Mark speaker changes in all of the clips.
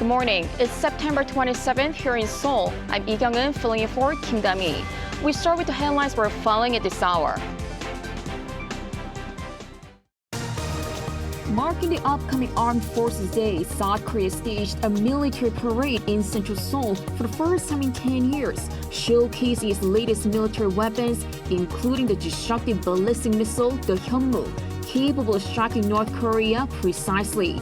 Speaker 1: Good morning. It's September 27th here in Seoul. I'm Lee Kyung-eun filling in for Kim Da-mi. We start with the headlines we're following at this hour. Marking the upcoming Armed Forces Day, South Korea staged a military parade in central Seoul for the first time in 10 years, showcasing its latest military weapons, including the destructive ballistic missile, the Hyunmoo, capable of striking North Korea precisely.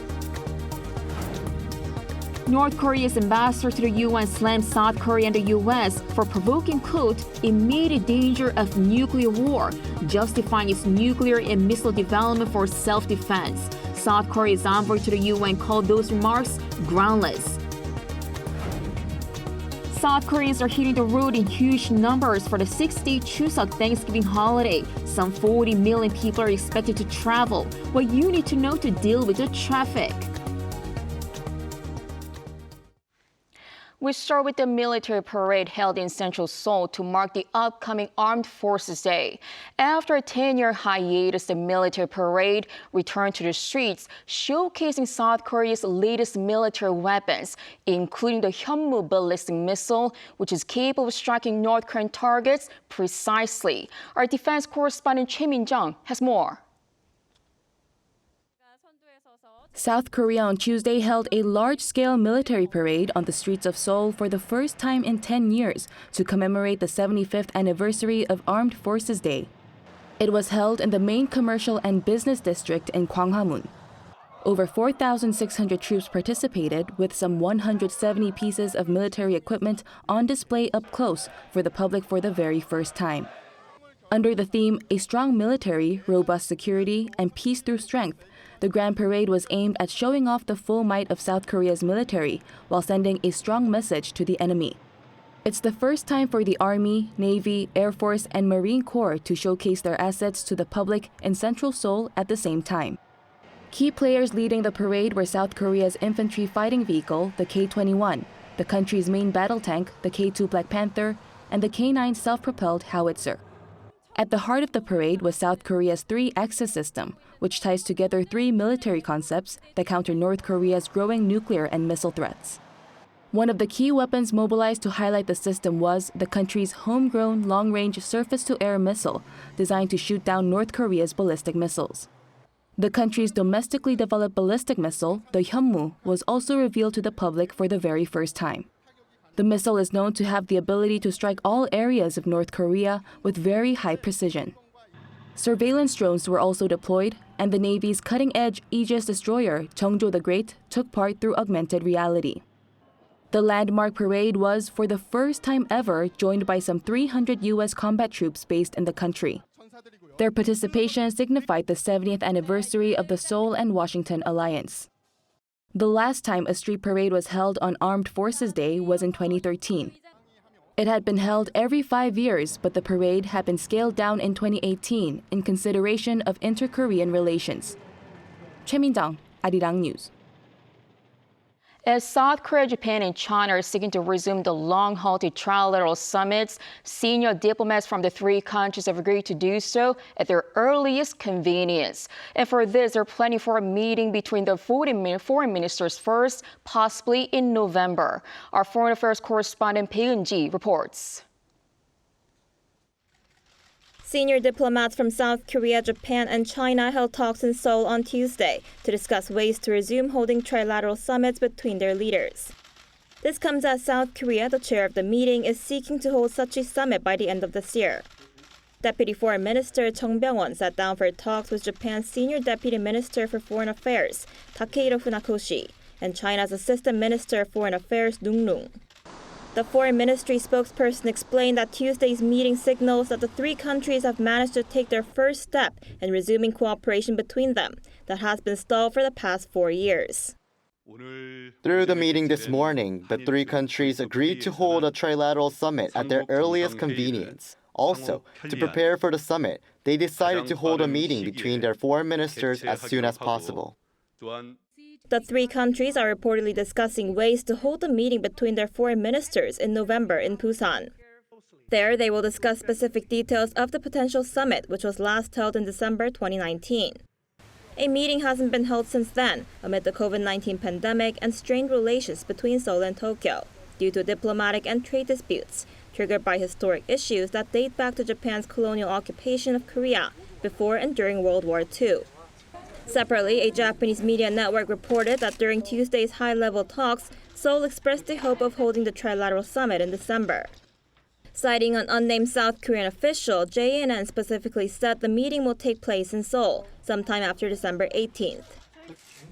Speaker 1: North Korea's ambassador to the UN slammed South Korea and the US for provoking, quote, immediate danger of nuclear war, justifying its nuclear and missile development for self-defense. South Korea's envoy to the UN called those remarks groundless. South Koreans are hitting the road in huge numbers for the 6-day Chuseok Thanksgiving holiday. Some 40 million people are expected to travel. What you need to know to deal with the traffic. We start with the military parade held in central Seoul to mark the upcoming Armed Forces Day. After a 10-year hiatus, the military parade returned to the streets, showcasing South Korea's latest military weapons, including the Hyunmoo ballistic missile, which is capable of striking North Korean targets precisely. Our defense correspondent Choi Min-jung has more.
Speaker 2: South Korea on Tuesday held a large-scale military parade on the streets of Seoul for the first time in 10 years to commemorate the 75th anniversary of Armed Forces Day. It was held in the main commercial and business district in Gwanghwamun. Over 4,600 troops participated, with some 170 pieces of military equipment on display up close for the public for the very first time. Under the theme, A Strong Military, Robust Security, and Peace Through Strength, the Grand Parade was aimed at showing off the full might of South Korea's military while sending a strong message to the enemy. It's the first time for the Army, Navy, Air Force, and Marine Corps to showcase their assets to the public in central Seoul at the same time. Key players leading the parade were South Korea's infantry fighting vehicle, the K-21, the country's main battle tank, the K-2 Black Panther, and the K-9 self-propelled howitzer. At the heart of the parade was South Korea's three-axis system, which ties together three military concepts that counter North Korea's growing nuclear and missile threats. One of the key weapons mobilized to highlight the system was the country's homegrown long-range surface-to-air missile, designed to shoot down North Korea's ballistic missiles. The country's domestically developed ballistic missile, the Hyunmoo, was also revealed to the public for the very first time. The missile is known to have the ability to strike all areas of North Korea with very high precision. Surveillance drones were also deployed, and the Navy's cutting-edge Aegis destroyer, Cheongjo the Great, took part through augmented reality. The landmark parade was, for the first time ever, joined by some 300 U.S. combat troops based in the country. Their participation signified the 70th anniversary of the Seoul and Washington alliance. The last time a street parade was held on Armed Forces Day was in 2013. It had been held every 5 years, but the parade had been scaled down in 2018 in consideration of inter-Korean relations. Choi Min-jung, Arirang News.
Speaker 1: As South Korea, Japan, and China are seeking to resume the long-halted trilateral summits, senior diplomats from the three countries have agreed to do so at their earliest convenience. And for this, they're planning for a meeting between the foreign ministers first, possibly in November. Our foreign affairs correspondent Bae Eun-ji reports.
Speaker 3: Senior diplomats from South Korea, Japan, and China held talks in Seoul on Tuesday to discuss ways to resume holding trilateral summits between their leaders. This comes as South Korea, the chair of the meeting, is seeking to hold such a summit by the end of this year. Deputy Foreign Minister Chung Byung-won sat down for talks with Japan's Senior Deputy Minister for Foreign Affairs, Takehiro Funakoshi, and China's Assistant Minister for Foreign Affairs, Dung Lung. The Foreign Ministry spokesperson explained that Tuesday's meeting signals that the three countries have managed to take their first step in resuming cooperation between them that has been stalled for the past 4 years.
Speaker 4: Through the meeting this morning, the three countries agreed to hold a trilateral summit at their earliest convenience. Also, to prepare for the summit, they decided to hold a meeting between their foreign ministers as soon as possible.
Speaker 3: The three countries are reportedly discussing ways to hold a meeting between their foreign ministers in November in Busan. There, they will discuss specific details of the potential summit, which was last held in December 2019. A meeting hasn't been held since then, amid the COVID-19 pandemic and strained relations between Seoul and Tokyo, due to diplomatic and trade disputes, triggered by historic issues that date back to Japan's colonial occupation of Korea before and during World War II. Separately, a Japanese media network reported that during Tuesday's high-level talks, Seoul expressed the hope of holding the Trilateral Summit in December. Citing an unnamed South Korean official, JNN specifically said the meeting will take place in Seoul sometime after December 18th.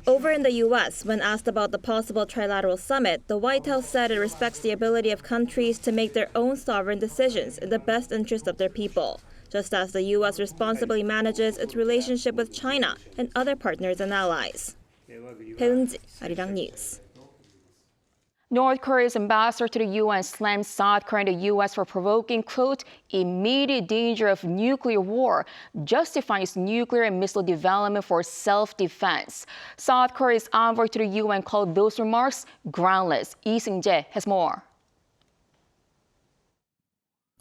Speaker 3: Over in the U.S., when asked about the possible Trilateral Summit, the White House said it respects the ability of countries to make their own sovereign decisions in the best interest of their people, just as the U.S. responsibly manages its relationship with China and other partners and allies. 배은지, Arirang News.
Speaker 1: North Korea's ambassador to the UN slammed South Korea and the U.S. for provoking, quote, immediate danger of nuclear war, justifying its nuclear and missile development for self-defense. South Korea's envoy to the UN called those remarks groundless. Lee Jae-myung has more.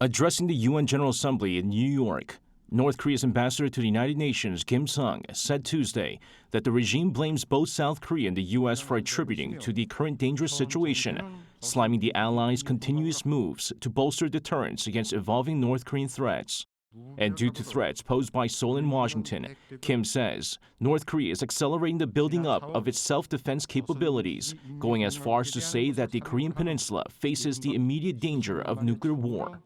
Speaker 5: Addressing the UN General Assembly in New York, North Korea's ambassador to the United Nations, Kim Sung, said Tuesday that the regime blames both South Korea and the U.S. for attributing to the current dangerous situation, slamming the allies' continuous moves to bolster deterrence against evolving North Korean threats. And due to threats posed by Seoul and Washington, Kim says North Korea is accelerating the building up of its self-defense capabilities, going as far as to say that the Korean peninsula faces the immediate danger of nuclear war.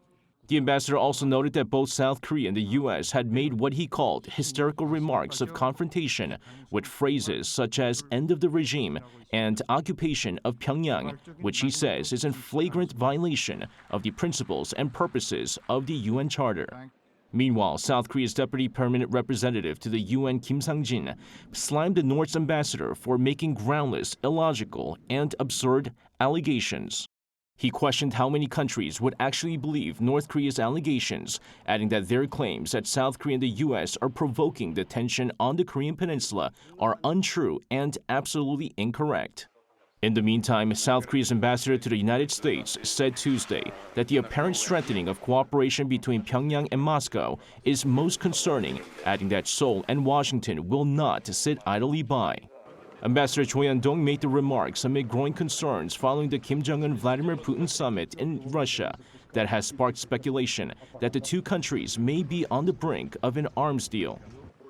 Speaker 5: The ambassador also noted that both South Korea and the U.S. had made what he called hysterical remarks of confrontation with phrases such as end of the regime and occupation of Pyongyang, which he says is in flagrant violation of the principles and purposes of the UN Charter. Meanwhile, South Korea's deputy permanent representative to the UN, Kim Sang-jin, slammed the North's ambassador for making groundless, illogical, and absurd allegations. He questioned how many countries would actually believe North Korea's allegations, adding that their claims that South Korea and the U.S. are provoking the tension on the Korean peninsula are untrue and absolutely incorrect. In the meantime, South Korea's ambassador to the United States said Tuesday that the apparent strengthening of cooperation between Pyongyang and Moscow is most concerning, adding that Seoul and Washington will not sit idly by. Ambassador Choi Yan-dong made the remarks amid growing concerns following the Kim Jong-un-Vladimir Putin summit in Russia that has sparked speculation that the two countries may be on the brink of an arms deal.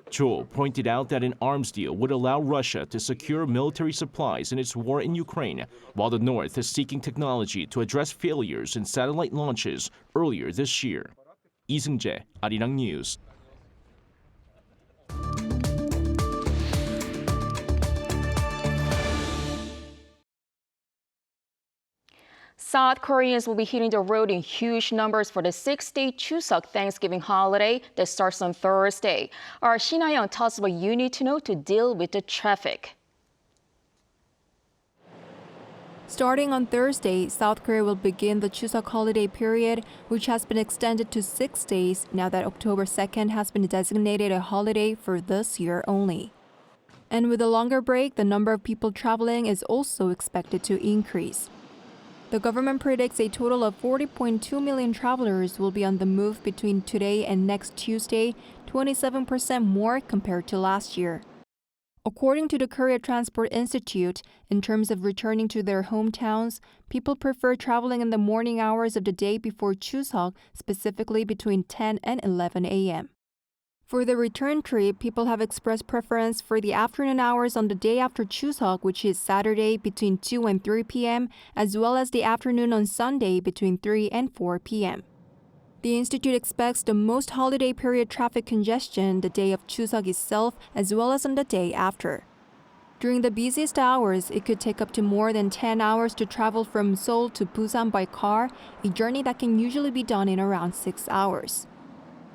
Speaker 5: Cho pointed out that an arms deal would allow Russia to secure military supplies in its war in Ukraine, while the North is seeking technology to address failures in satellite launches earlier this year. Lee Jae-myung, Arirang News.
Speaker 1: South Koreans will be hitting the road in huge numbers for the 6-day Chuseok Thanksgiving holiday that starts on Thursday. Our Shin Ha-young tells us what you need to know to deal with the traffic.
Speaker 6: Starting on Thursday, South Korea will begin the Chuseok holiday period, which has been extended to 6 days now that October 2nd has been designated a holiday for this year only. And with a longer break, the number of people traveling is also expected to increase. The government predicts a total of 40.2 million travelers will be on the move between today and next Tuesday, 27% more compared to last year. According to the Korea Transport Institute, in terms of returning to their hometowns, people prefer traveling in the morning hours of the day before Chuseok, specifically between 10 and 11 a.m. For the return trip, people have expressed preference for the afternoon hours on the day after Chuseok, which is Saturday between 2 and 3 p.m., as well as the afternoon on Sunday between 3 and 4 p.m. The institute expects the most holiday period traffic congestion the day of Chuseok itself, as well as on the day after. During the busiest hours, it could take up to more than 10 hours to travel from Seoul to Busan by car, a journey that can usually be done in around 6 hours.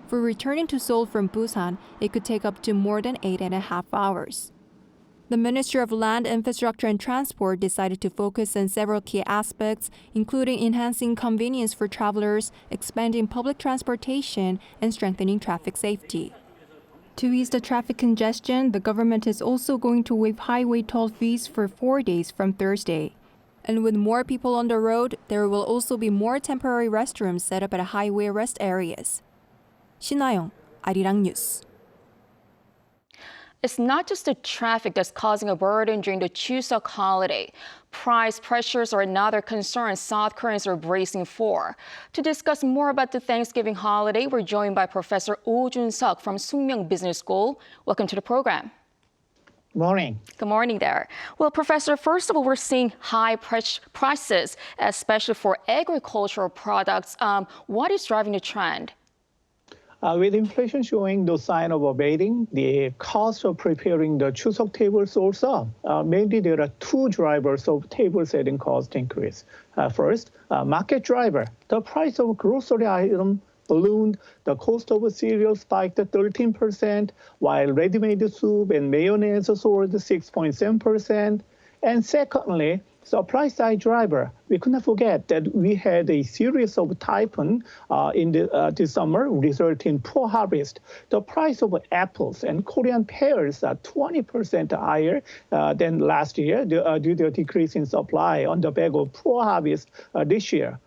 Speaker 6: For returning to Seoul from Busan, it could take up to more than 8.5 hours. The Ministry of Land, Infrastructure and Transport decided to focus on several key aspects, including enhancing convenience for travelers, expanding public transportation, and strengthening traffic safety. To ease the traffic congestion, the government is also going to waive highway toll fees for 4 days from Thursday. And with more people on the road, there will also be more temporary restrooms set up at highway rest areas. Shin Ha-young, Arirang News.
Speaker 1: It's not just the traffic that's causing a burden during the Chuseok holiday. Price pressures are another concern South Koreans are bracing for. To discuss more about the Thanksgiving holiday, we're joined by Professor Chuseok from Sookmyung Business School. Welcome to the program.
Speaker 7: Morning.
Speaker 1: Good morning there. Well, Professor, first of all, we're seeing high prices, especially for agricultural products. What is driving the trend?
Speaker 7: With inflation showing no sign of abating, the cost of preparing the Chuseok table soars up. Mainly, there are two drivers of table setting cost increase. First, market driver. The price of grocery item ballooned. The cost of cereal spiked 13%, while ready-made soup and mayonnaise soared 6.7%. And secondly, supply side driver. We could not forget that we had a series of typhoons this summer, resulting in poor harvest. The price of apples and Korean pears are 20% higher than last year due to a decrease in supply on the back of poor harvest this year.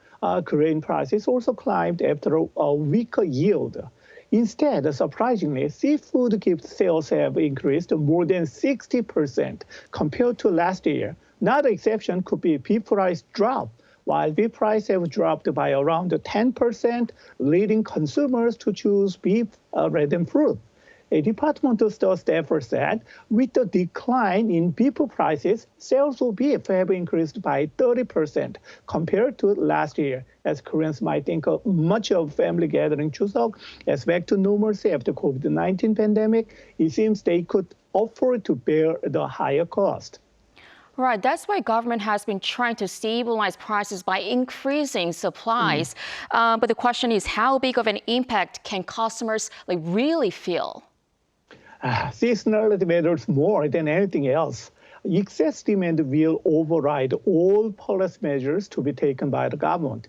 Speaker 7: Grain prices also climbed after a weaker yield. Instead, surprisingly, seafood gift sales have increased more than 60% compared to last year. Another exception could be beef price drop. While beef prices have dropped by around 10%, leading consumers to choose beef rather than fruit. A departmental store staffer said, with the decline in beef prices, sales of beef have increased by 30% compared to last year, as Koreans might think of much of family gathering Chuseok as back to normalcy after COVID-19 pandemic. It seems they could afford to bear the higher cost.
Speaker 1: Right, that's why government has been trying to stabilize prices by increasing supplies. But the question is, how big of an impact can customers really feel?
Speaker 7: Seasonality matters more than anything else. Excess demand will override all policy measures to be taken by the government.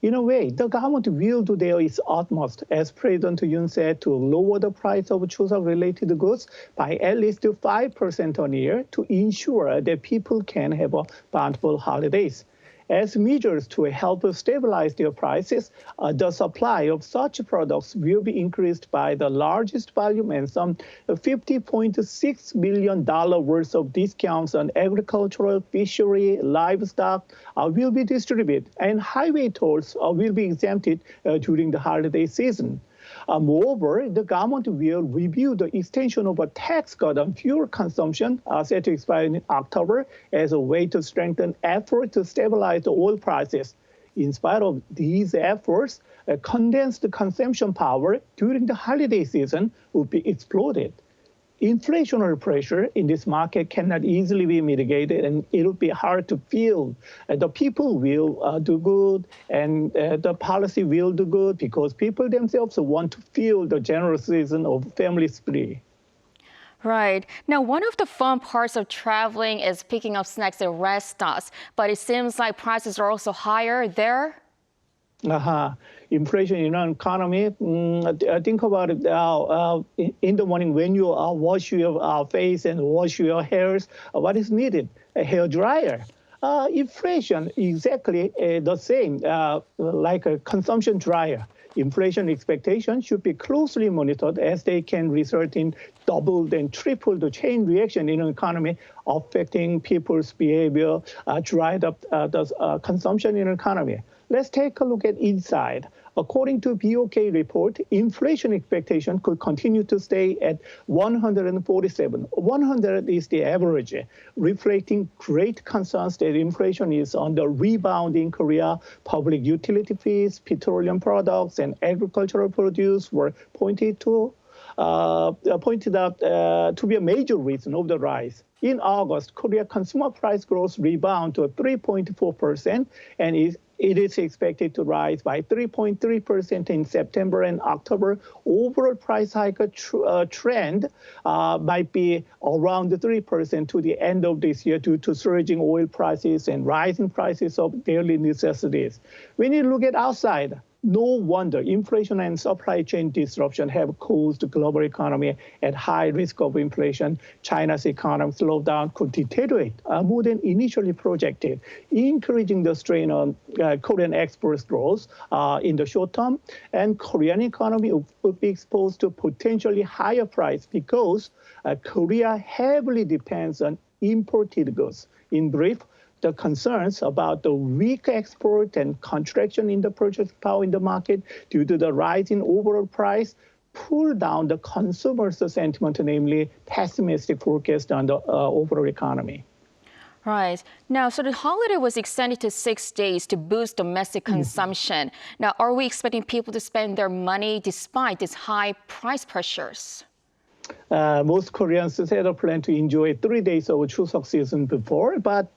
Speaker 7: In a way, the government will do its utmost, as President Yoon said, to lower the price of Chuseok-related goods by at least 5% a year to ensure that people can have a bountiful holidays. As measures to help stabilize their prices, the supply of such products will be increased by the largest volume, and some $50.6 million worth of discounts on agricultural, fishery, livestock will be distributed, and highway tolls will be exempted during the holiday season. Moreover, the government will review the extension of a tax cut on fuel consumption set to expire in October as a way to strengthen efforts to stabilize the oil prices. In spite of these efforts, condensed consumption power during the holiday season would be exploded. Inflationary pressure in this market cannot easily be mitigated, and it will be hard to feel. The people will do good, and the policy will do good because people themselves want to feel the generous season of family spree.
Speaker 1: Right. Now, one of the fun parts of traveling is picking up snacks at restaurants, but it seems like prices are also higher there. Inflation
Speaker 7: in our economy, think about it now. In the morning when you wash your face and wash your hairs, what is needed? A hair dryer. Inflation, exactly the same, like a consumption dryer. Inflation expectations should be closely monitored as they can result in doubled and tripled chain reaction in an economy, affecting people's behavior, dried up the consumption in an economy. Let's take a look at inside. According to BOK report, inflation expectation could continue to stay at 147. 100 is the average, reflecting great concerns that inflation is on the rebound in Korea. Public utility fees, petroleum products, and agricultural produce were pointed out to be a major reason of the rise. In August, Korea consumer price growth rebounded to 3.4%, and it is expected to rise by 3.3% in September and October. Overall price hike trend might be around 3% to the end of this year due to surging oil prices and rising prices of daily necessities. When you look at outside, No wonder inflation and supply chain disruption have caused the global economy at high risk of inflation. China's economic slowdown could deteriorate more than initially projected, increasing the strain on Korean exports growth in the short term. And Korean economy would be exposed to potentially higher price because Korea heavily depends on imported goods. In brief, the concerns about the weak export and contraction in the purchasing power in the market due to the rise in overall price pull down the consumers' sentiment, namely pessimistic forecast on the overall economy.
Speaker 1: Right. Now, so the holiday was extended to 6 days to boost domestic consumption. Now, are we expecting people to spend their money despite these high price pressures?
Speaker 7: Most Koreans had a plan to enjoy 3 days of Chuseok season before, but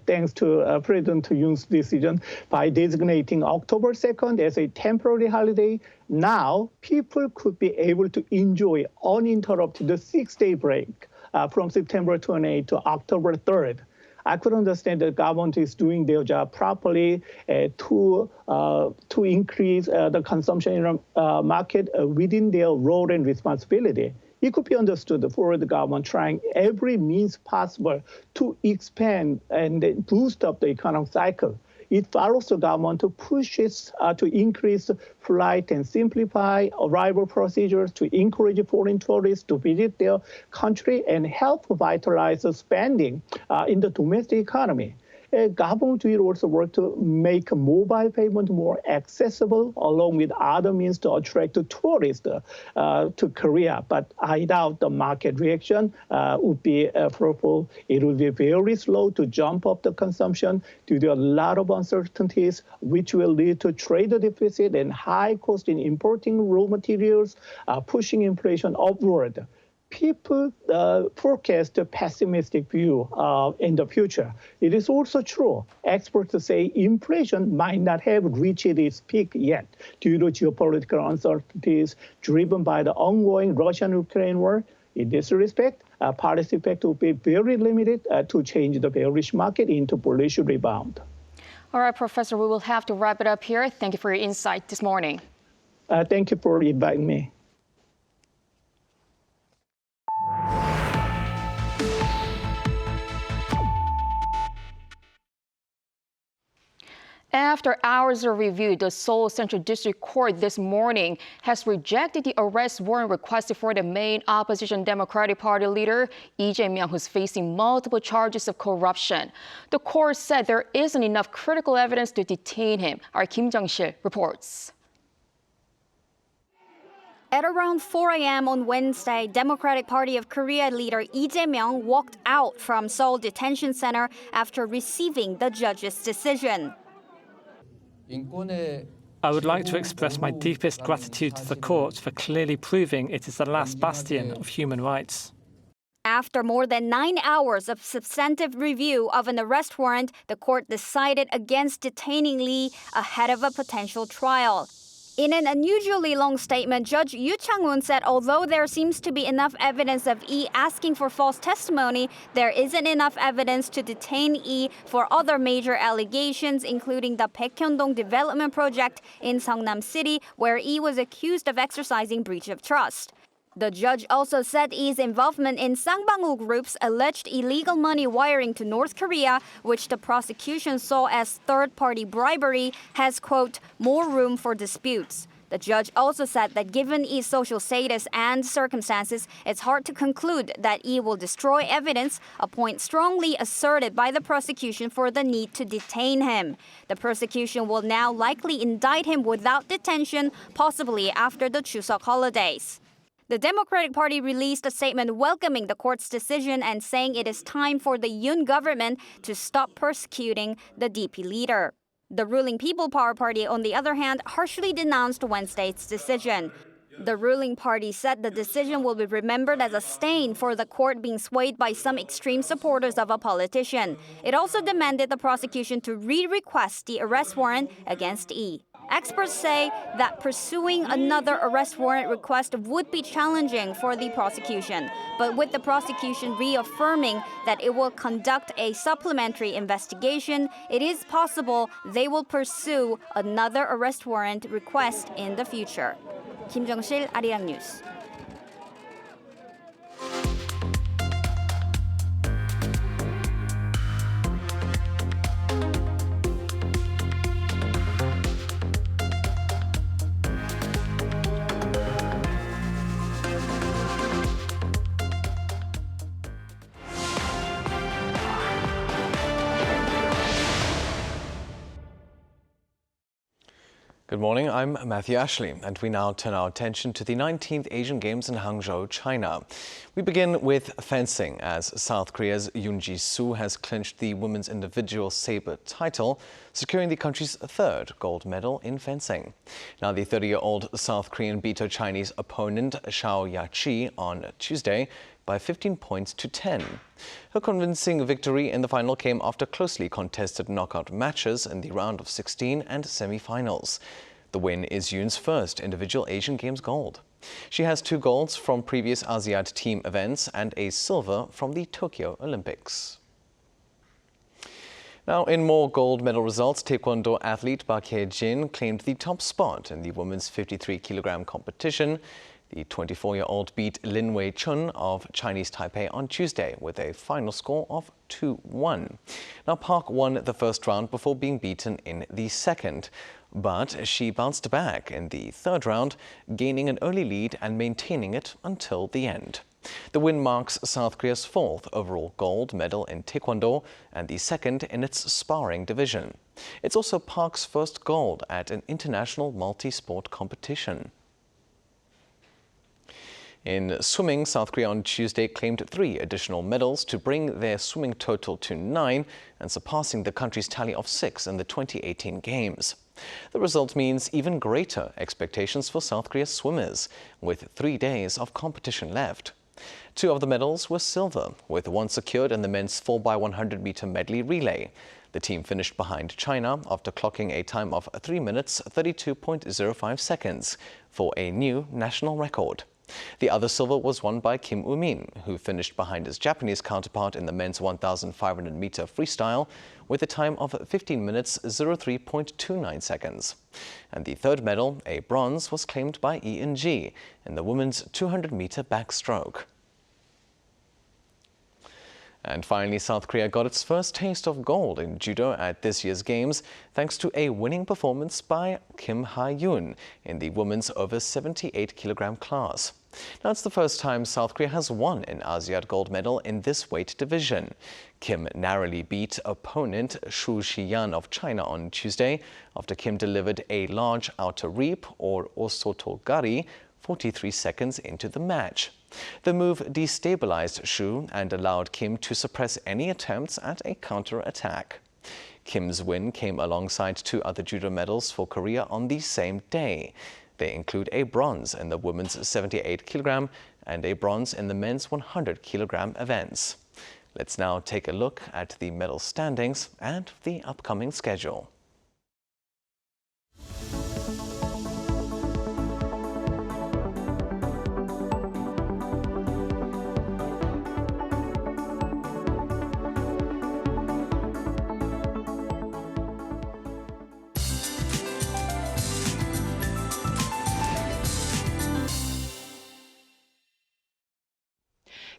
Speaker 7: thanks to President Yoon's decision by designating October 2nd as a temporary holiday, now people could be able to enjoy uninterrupted 6-day break from September 28th to October 3rd. I could understand that the government is doing their job properly to increase the consumption in the market within their role and responsibility. It could be understood for the government trying every means possible to expand and boost up the economic cycle. It follows the government to push it to increase flight and simplify arrival procedures to encourage foreign tourists to visit their country and help vitalize spending in the domestic economy. Government will also work to make mobile payment more accessible, along with other means to attract tourists to Korea. But I doubt the market reaction would be fruitful. It will be very slow to jump up the consumption due to a lot of uncertainties, which will lead to trade deficit and high cost in importing raw materials, pushing inflation upward. People forecast a pessimistic view in the future. It is also true. Experts say inflation might not have reached its peak yet due to geopolitical uncertainties driven by the ongoing Russian-Ukraine war. In this respect, policy effect will be very limited to change the bearish market into bullish rebound.
Speaker 1: All right, Professor, we will have to wrap it up here. Thank you for your insight this morning.
Speaker 7: Thank you for inviting me.
Speaker 1: After hours of review, the Seoul Central District Court this morning has rejected the arrest warrant requested for the main opposition Democratic Party leader, Lee Jae-myung, who's facing multiple charges of corruption. The court said there isn't enough critical evidence to detain him. Our Kim Jung-sil reports.
Speaker 8: At around 4 a.m. on Wednesday, Democratic Party of Korea leader Lee Jae-myung walked out from Seoul Detention Center after receiving the judge's decision.
Speaker 9: I would like to express my deepest gratitude to the court for clearly proving it is the last bastion of human rights.
Speaker 8: After more than 9 hours of substantive review of an arrest warrant, the court decided against detaining Lee ahead of a potential trial. In an unusually long statement, Judge Yoo Chang-won said although there seems to be enough evidence of Lee asking for false testimony, there isn't enough evidence to detain Lee for other major allegations, including the Baekhyun-dong development project in Seongnam City, where Lee was accused of exercising breach of trust. The judge also said Lee's involvement in Sangbangul Group's alleged illegal money wiring to North Korea, which the prosecution saw as third-party bribery, has, quote, more room for disputes. The judge also said that given Lee's social status and circumstances, it's hard to conclude that Lee will destroy evidence, a point strongly asserted by the prosecution for the need to detain him. The prosecution will now likely indict him without detention, possibly after the Chuseok holidays. The Democratic Party released a statement welcoming the court's decision and saying it is time for the Yoon government to stop persecuting the DP leader. The ruling People Power Party, on the other hand, harshly denounced Wednesday's decision. The ruling party said the decision will be remembered as a stain for the court being swayed by some extreme supporters of a politician. It also demanded the prosecution to re-request the arrest warrant against Lee. Experts say that pursuing another arrest warrant request would be challenging for the prosecution. But with the prosecution reaffirming that it will conduct a supplementary investigation, it is possible they will pursue another arrest warrant request in the future. Kim Jong-sil, Arirang News.
Speaker 10: Good morning, I'm Matthew Ashley, and we now turn our attention to the 19th Asian Games in Hangzhou, China. We begin with fencing, as South Korea's Yoon Ji-su has clinched the women's individual sabre title, securing the country's third gold medal in fencing. Now, the 30-year-old South Korean beat her Chinese opponent, Xiao Ya-chi, on Tuesday by 15 points to 10. Her convincing victory in the final came after closely contested knockout matches in the round of 16 and semi-finals. The win is Yoon's first individual Asian Games gold. She has 2 golds from previous ASEAN team events and a silver from the Tokyo Olympics. Now, in more gold medal results, Taekwondo athlete Park Hye-jin claimed the top spot in the women's 53-kilogram competition. The 24-year-old beat Lin Wei-chun of Chinese Taipei on Tuesday with a final score of 2-1. Now, Park won the first round before being beaten in the second, but she bounced back in the third round, gaining an early lead and maintaining it until the end. The win marks South Korea's 4th overall gold medal in Taekwondo and the 2nd in its sparring division. It's also Park's first gold at an international multi-sport competition. In swimming, South Korea on Tuesday claimed 3 additional medals to bring their swimming total to 9 and surpassing the country's tally of 6 in the 2018 Games. The result means even greater expectations for South Korea's swimmers, with 3 days of competition left. 2 of the medals were silver, with 1 secured in the men's 4x100-meter medley relay. The team finished behind China after clocking a time of 3 minutes 32.05 seconds for a new national record. The other silver was won by Kim Woo-min, who finished behind his Japanese counterpart in the men's 1,500-meter freestyle with a time of 15 minutes 03.29 seconds. And the third medal, a bronze, was claimed by Yoon Ji in the women's 200-meter backstroke. And finally, South Korea got its first taste of gold in Judo at this year's Games, thanks to a winning performance by Kim Ha-yoon in the women's over 78-kilogram class. Now, it's the first time South Korea has won an ASEAN gold medal in this weight division. Kim narrowly beat opponent Shu Xiyan of China on Tuesday after Kim delivered a large outer reap, or osotogari, 43 seconds into the match. The move destabilized Shu and allowed Kim to suppress any attempts at a counter-attack. Kim's win came alongside 2 other judo medals for Korea on the same day. They include a bronze in the women's 78-kilogram and a bronze in the men's 100-kilogram events. Let's now take a look at the medal standings and the upcoming schedule.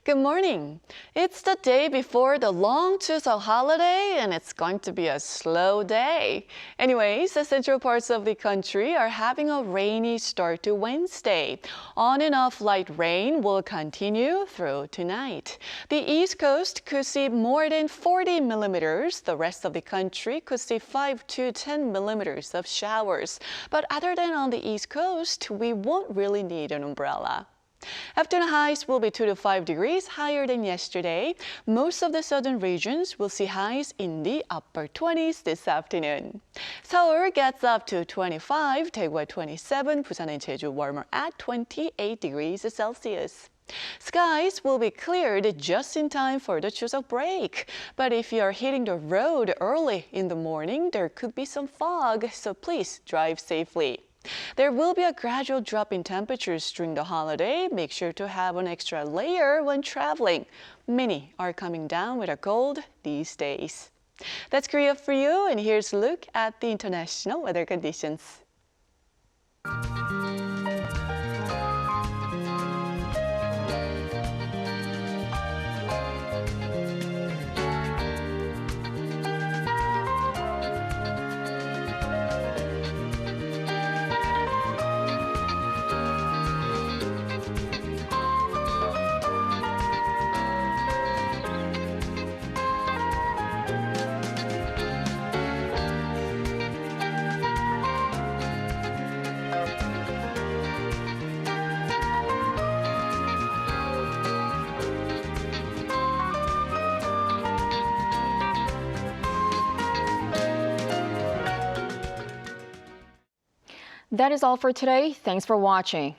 Speaker 11: Good morning. It's the day before the long Chuseok holiday, and it's going to be a slow day. Anyways, the central parts of the country are having a rainy start to Wednesday. On and off light rain will continue through tonight. The East Coast could see more than 40 millimeters. The rest of the country could see 5 to 10 millimeters of showers. But other than on the East Coast, we won't really need an umbrella. Afternoon highs will be 2 to 5 degrees higher than yesterday. Most of the southern regions will see highs in the upper 20s this afternoon. Seoul gets up to 25, Daegu at 27, Busan and Jeju warmer at 28 degrees Celsius. Skies will be cleared just in time for the Chuseok break. But if you are hitting the road early in the morning, there could be some fog, so please drive safely. There will be a gradual drop in temperatures during the holiday. Make sure to have an extra layer when traveling. Many are coming down with a cold these days. That's Korea for you, and here's a look at the international weather conditions.
Speaker 1: That is all for today. Thanks for watching.